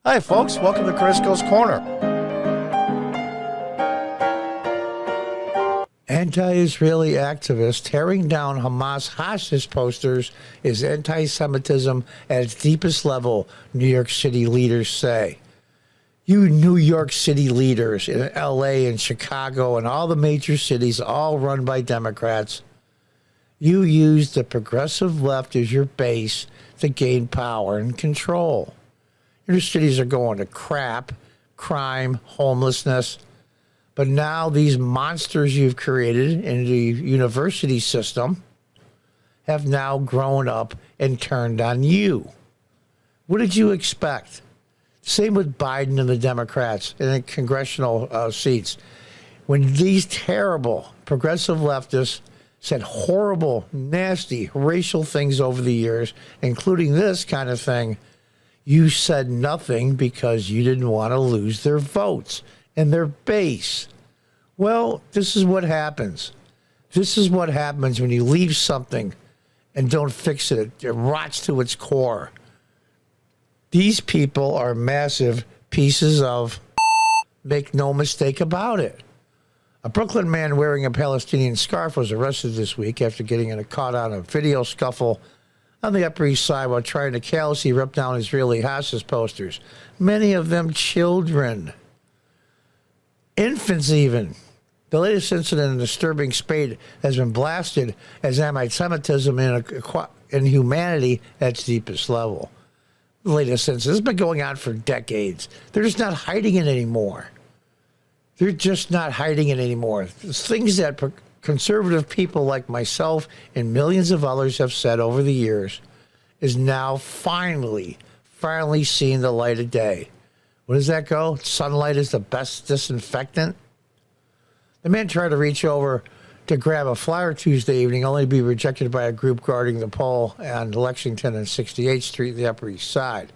Hi, folks. Welcome to Crisco's Corner. Anti-Israeli activists tearing down Hamas hostage posters is anti-Semitism at its deepest level, New York City leaders say. You New York City leaders in L.A. and Chicago and all the major cities, all run by Democrats, you use the progressive left as your base to gain power and control. Your cities are going to crap, crime, homelessness. But now these monsters you've created in the university system have now grown up and turned on you. What did you expect? Same with Biden and the Democrats in the congressional seats. When these terrible progressive leftists said horrible, nasty, racial things over the years, including this kind of thing, you said nothing because you didn't want to lose their votes and their base. Well, this is what happens. This is what happens when you leave something and don't fix it. It rots to its core. These people are massive pieces of, make no mistake about it. A Brooklyn man wearing a Palestinian scarf was arrested this week after getting caught on a video scuffle on the Upper East Side while trying to callously rip down Israeli hostage posters. Many of them children. Infants even. The latest incident in disturbing spate has been blasted as anti-Semitism in humanity at its deepest level. The latest incident has been going on for decades. They're just not hiding it anymore. They're just not hiding it anymore. It's things that conservative people like myself and millions of others have said over the years is now finally seeing the light of day. What does that go? Sunlight is the best disinfectant. The man tried to reach over to grab a flyer Tuesday evening, only to be rejected by a group guarding the pole on Lexington and 68th Street, the Upper East Side.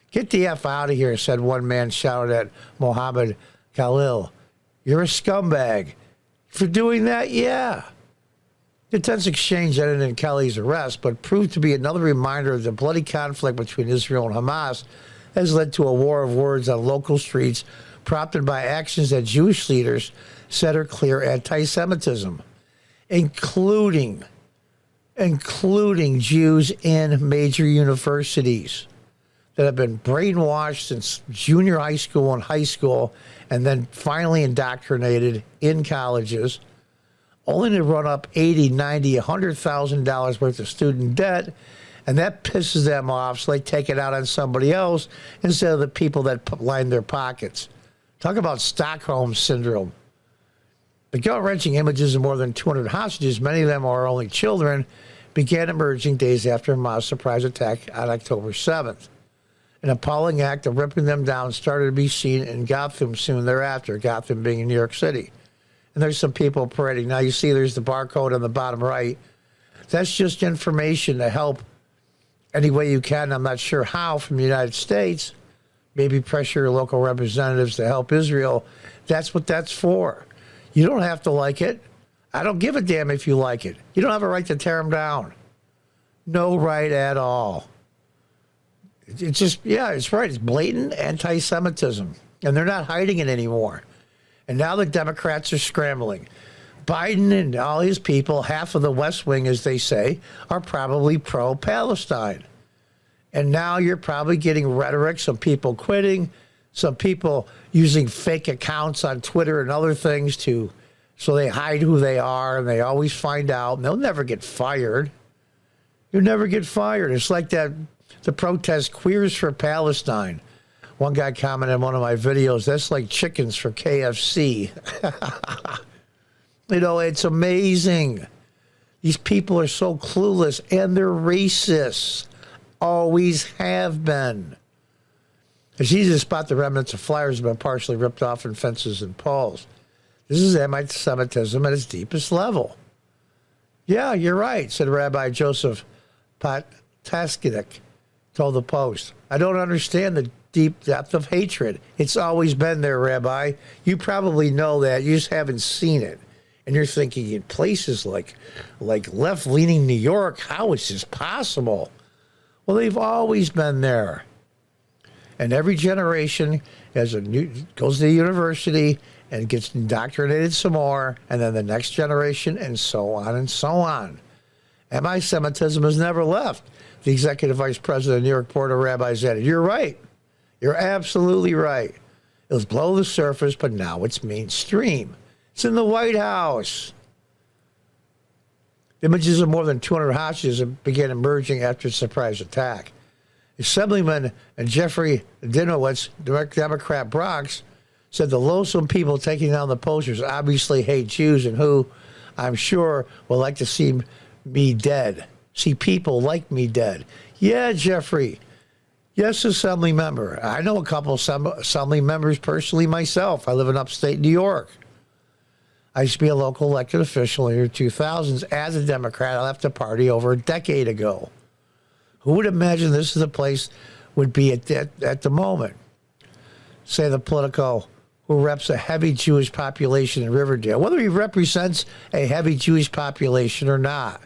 Get the F out of here, said one man, shouted at Mohammed Khalil. You're a scumbag. For doing that, yeah. The tense exchange ended in Kelly's arrest, but proved to be another reminder of the bloody conflict between Israel and Hamas has led to a war of words on local streets, prompted by actions that Jewish leaders said are clear anti-Semitism, including Jews in major universities that have been brainwashed since junior high school and high school, and then finally indoctrinated in colleges, only to run up $80, $90, $100,000 worth of student debt, and that pisses them off, so they take it out on somebody else instead of the people that line their pockets. Talk about Stockholm Syndrome. The gut-wrenching images of more than 200 hostages, many of them are only children, began emerging days after Hamas' surprise attack on October 7th. An appalling act of ripping them down started to be seen in Gotham soon thereafter, Gotham being in New York City. And there's some people parading. Now you see there's the barcode on the bottom right. That's just information to help any way you can. I'm not sure how from the United States. Maybe pressure your local representatives to help Israel. That's what that's for. You don't have to like it. I don't give a damn if you like it. You don't have a right to tear them down. No right at all. It's just, yeah, it's right. It's blatant anti-Semitism. And they're not hiding it anymore. And now the Democrats are scrambling. Biden and all his people, half of the West Wing, as they say, are probably pro-Palestine. And now you're probably getting rhetoric, some people quitting, some people using fake accounts on Twitter and other things so they hide who they are, and they always find out, and they'll never get fired. You'll never get fired. It's like the protest Queers for Palestine. One guy commented in one of my videos, that's like chickens for KFC. You know, it's amazing. These people are so clueless, and they're racists. Always have been. It's easy to spot the remnants of flyers have been partially ripped off in fences and poles. This is anti-Semitism at its deepest level. Yeah, you're right, said Rabbi Joseph Potaskinik, told the Post. I don't understand the deep depth of hatred. It's always been there, Rabbi. You probably know that. You just haven't seen it. And you're thinking in places like left-leaning New York, how is this possible? Well, they've always been there. And every generation goes to the university and gets indoctrinated some more, and then the next generation, and so on and so on. Anti-Semitism has never left. The executive vice president of the New York Board of Rabbis added, "You're right. You're absolutely right. It was below the surface, but now it's mainstream. It's in the White House." Images of more than 200 hostages began emerging after the surprise attack. Assemblyman Jeffrey Dinowitz, Democrat Bronx, said the loathsome people taking down the posters obviously hate Jews and who, I'm sure, would like to see me dead. See people like me dead. Yeah, Jeffrey. Yes, Assembly member. I know a couple Assembly members personally myself. I live in upstate New York. I used to be a local elected official in the 2000s. As a Democrat, I left the party over a decade ago. Who would imagine this is the place would be at the moment? Say the Politico, who reps a heavy Jewish population in Riverdale, whether he represents a heavy Jewish population or not.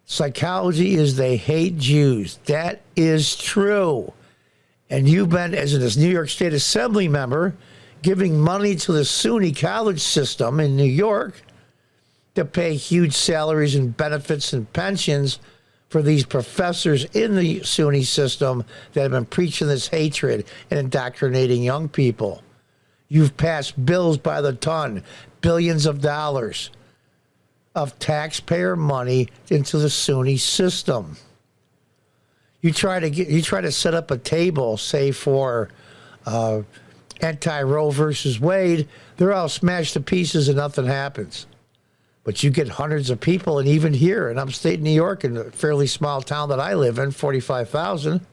Psychology is they hate Jews. That is true. And you've been, as a New York State Assembly member, giving money to the SUNY college system in New York to pay huge salaries and benefits and pensions for these professors in the SUNY system that have been preaching this hatred and indoctrinating young people. You've passed bills by the ton, billions of dollars of taxpayer money into the SUNY system. You try to set up a table, say for anti-Roe versus Wade, they're all smashed to pieces and nothing happens. But you get hundreds of people, and even here in upstate New York, in a fairly small town that I live in, 45,000,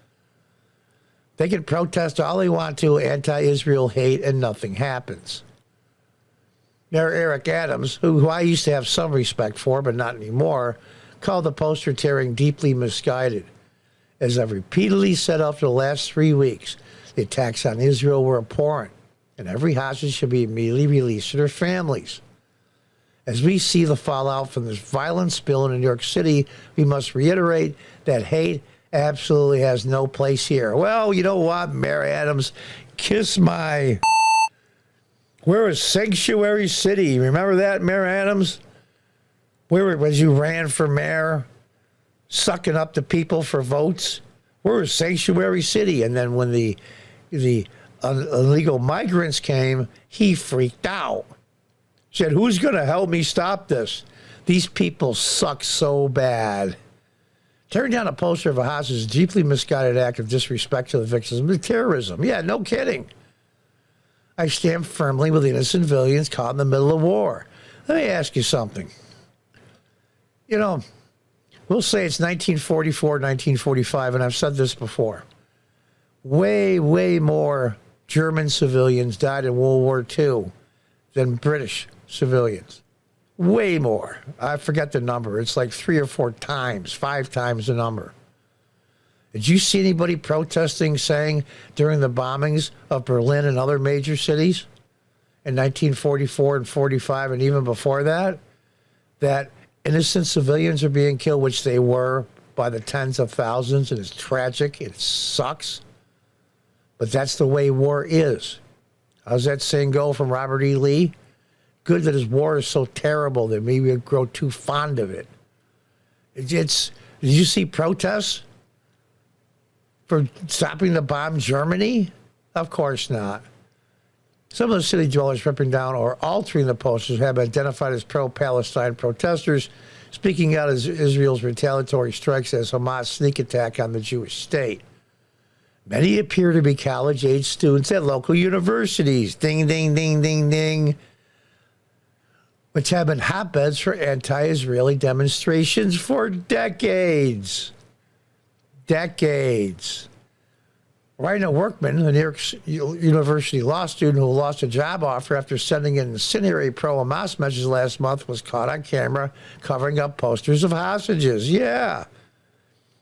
they can protest all they want to, anti-Israel hate, and nothing happens. Mayor Eric Adams, who I used to have some respect for, but not anymore, called the poster tearing deeply misguided. As I've repeatedly said after the last 3 weeks, the attacks on Israel were abhorrent, and every hostage should be immediately released to their families. As we see the fallout from this violent spill in New York City, we must reiterate that hate absolutely has no place here. Well, you know what, Mayor Adams? Kiss my... We're a sanctuary city. Remember that, Mayor Adams? As you ran for mayor, sucking up the people for votes? We're a sanctuary city. And then when the illegal migrants came, he freaked out. Said, who's going to help me stop this? These people suck so bad. Tearing down a poster of a hostage is a deeply misguided act of disrespect to the victims of terrorism. Yeah, no kidding. I stand firmly with innocent civilians caught in the middle of war. Let me ask you something. You know, we'll say it's 1944, 1945, and I've said this before. Way, way more German civilians died in World War II than British civilians. Way more. I forget the number. It's like 3 or 4 times, 5 times the number. Did you see anybody protesting, saying during the bombings of Berlin and other major cities in 1944 and 45 and even before that, that innocent civilians are being killed, which they were by the tens of thousands, and it's tragic, it sucks, but that's the way war is. How's that saying go from Robert E. Lee? Good that his war is so terrible that maybe we grow too fond of it. Did you see protests for stopping the bomb Germany? Of course not. Some of the city dwellers ripping down or altering the posters have been identified as pro-Palestine protesters, speaking out as Israel's retaliatory strikes as Hamas sneak attack on the Jewish state. Many appear to be college-age students at local universities. Ding, ding, ding, ding, ding. Which have been hotbeds for anti-Israeli demonstrations for decades. Decades. Raina Workman, a New York University law student who lost a job offer after sending in incendiary pro-Hamas messages last month, was caught on camera covering up posters of hostages. Yeah.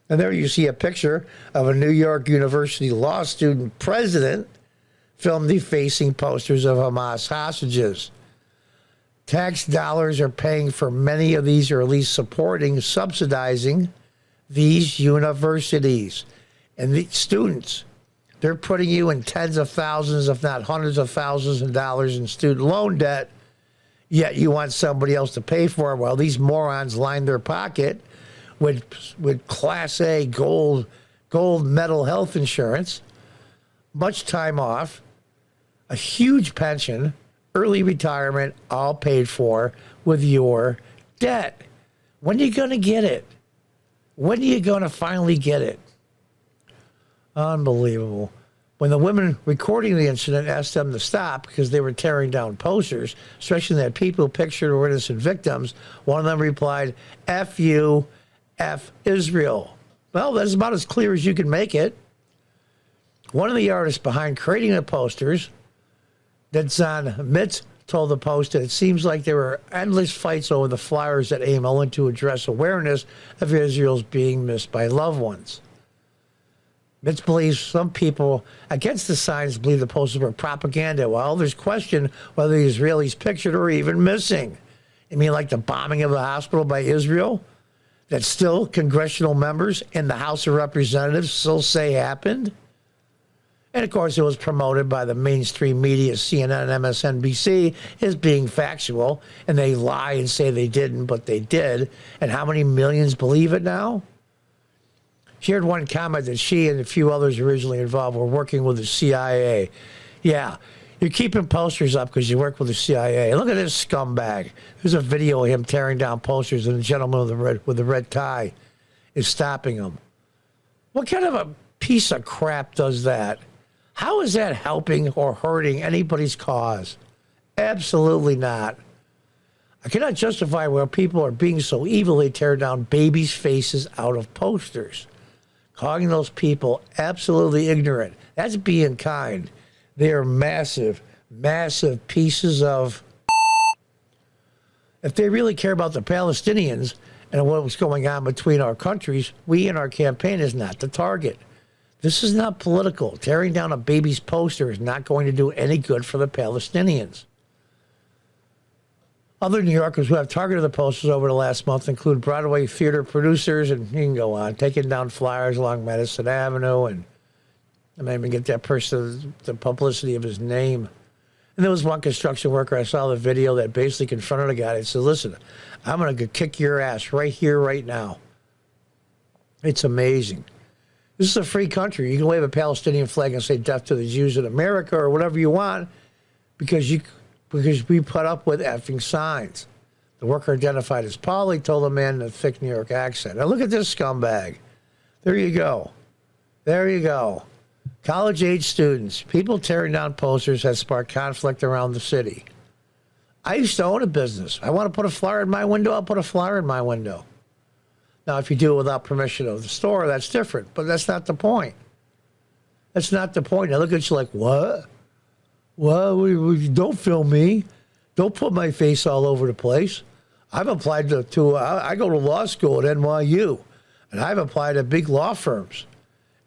And there you see a picture of a New York University law student president filmed defacing posters of Hamas hostages. Tax dollars are paying for many of these, or at least supporting, subsidizing these universities. And the students They're putting you in tens of thousands, if not hundreds of thousands of dollars in student loan debt, yet you want somebody else to pay for it while these morons line their pocket with Class A gold medal health insurance, much time off, a huge pension, early retirement, all paid for with your debt. When are you going to get it? When are you going to finally get it? Unbelievable. When the women recording the incident asked them to stop because they were tearing down posters, stretching that people pictured were innocent victims, one of them replied, F you, F Israel. Well, that's about as clear as you can make it. One of the artists behind creating the posters, Detzon Mitz, told the Post that it seems like there were endless fights over the flyers that aim only to address awareness of Israel's being missed by loved ones. Mitz believes some people against the signs believe the posters were propaganda, while others question whether the Israelis pictured or even missing. You mean like the bombing of a hospital by Israel that still congressional members in the House of Representatives still say happened? And, of course, it was promoted by the mainstream media, CNN and MSNBC, as being factual, and they lie and say they didn't, but they did. And how many millions believe it now? She heard one comment that she and a few others originally involved were working with the CIA. Yeah, you're keeping posters up because you work with the CIA. Look at this scumbag. There's a video of him tearing down posters, and the gentleman with the red tie is stopping him. What kind of a piece of crap does that? How is that helping or hurting anybody's cause? Absolutely not. I cannot justify why people are being so evil they tear down babies' faces out of posters. Calling those people absolutely ignorant. That's being kind. They are massive, massive pieces of... If they really care about the Palestinians and what was going on between our countries, we in our campaign is not the target. This is not political. Tearing down a baby's poster is not going to do any good for the Palestinians. Other New Yorkers who have targeted the posters over the last month include Broadway theater producers, and you can go on, taking down flyers along Madison Avenue, and I might even get that person the publicity of his name. And there was one construction worker, I saw the video, that basically confronted a guy and said, listen, I'm going to kick your ass right here, right now. It's amazing. This is a free country. You can wave a Palestinian flag and say death to the Jews in America or whatever you want because we put up with effing signs. The worker identified as Polly told the man in a thick New York accent. Now look at this scumbag. There you go. There you go. College-age students, people tearing down posters has sparked conflict around the city. I used to own a business. I want to put a flyer in my window, I'll put a flyer in my window. Now, if you do it without permission of the store, that's different, but that's not the point. That's not the point. I look at you like, what? Well, don't film me. Don't put my face all over the place. I've applied to I go to law school at NYU, and I've applied to big law firms.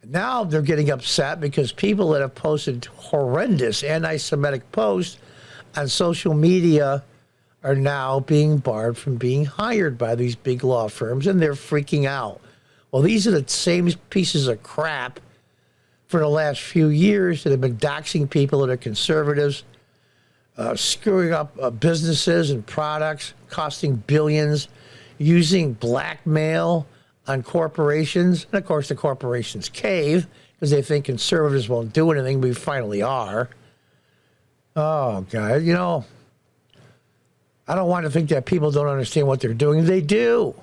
And now they're getting upset because people that have posted horrendous anti-Semitic posts on social media are now being barred from being hired by these big law firms, and they're freaking out. Well, these are the same pieces of crap for the last few years that have been doxing people that are conservatives, screwing up businesses and products, costing billions, using blackmail on corporations. And, of course, the corporations cave because they think conservatives won't do anything. We finally are. Oh, God, you know, I don't want to think that people don't understand what they're doing. They do.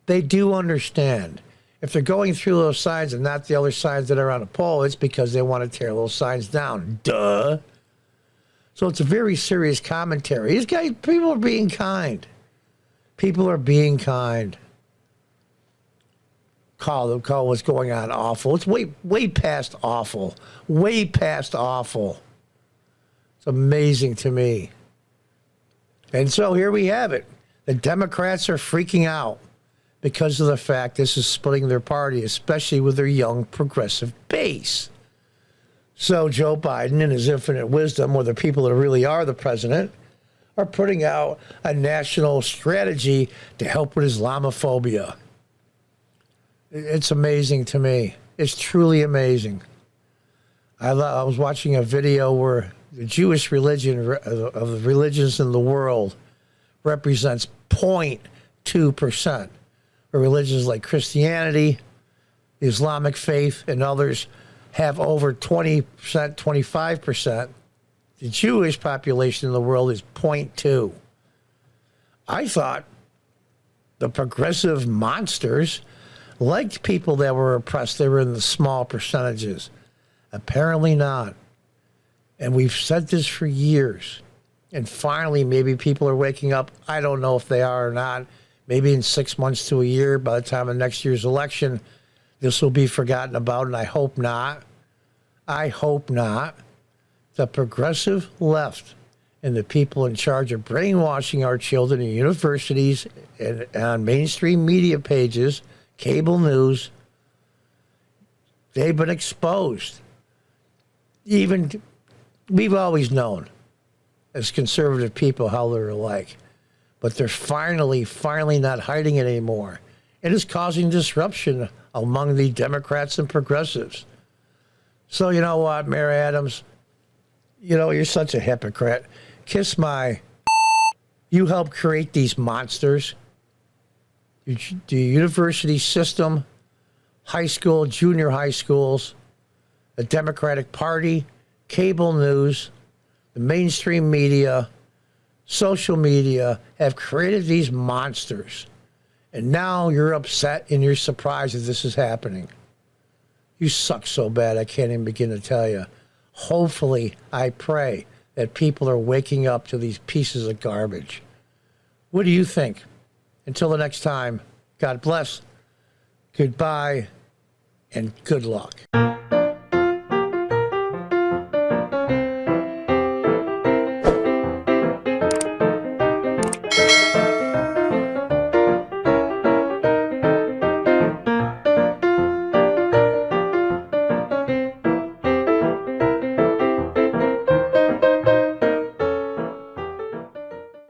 They do understand. If they're going through those signs and not the other signs that are on a pole, it's because they want to tear those signs down. Duh. So it's a very serious commentary. These guys, people are being kind. People are being kind. Call what's going on awful. It's way past awful. Way past awful. It's amazing to me. And so here we have it. The Democrats are freaking out because of the fact this is splitting their party, especially with their young progressive base. So Joe Biden, in his infinite wisdom, or the people that really are the president, are putting out a national strategy to help with Islamophobia. It's amazing to me. It's truly amazing. I was watching a video where the Jewish religion of the religions in the world represents 0.2%. Where religions like Christianity, the Islamic faith, and others have over 20%, 25%. The Jewish population in the world is 0.2. I thought the progressive monsters liked people that were oppressed. They were in the small percentages. Apparently not. And we've said this for years. And finally, maybe people are waking up. I don't know if they are or not. Maybe in 6 months to a year, by the time of next year's election, this will be forgotten about, and I hope not. I hope not. The progressive left and the people in charge of brainwashing our children in universities and on mainstream media pages, cable news, they've been exposed. Even we've always known as conservative people how they're like, but they're finally not hiding it anymore. It is causing disruption among the Democrats and progressives. So you know what, Mayor Adams, you know, you're such a hypocrite. Kiss my, you helped create these monsters. The university system, high school, junior high schools, the Democratic Party, cable news, the mainstream media, social media have created these monsters. And now you're upset and you're surprised that this is happening. You suck so bad, I can't even begin to tell you. Hopefully, I pray that people are waking up to these pieces of garbage. What do you think? Until the next time, God bless, goodbye, and good luck.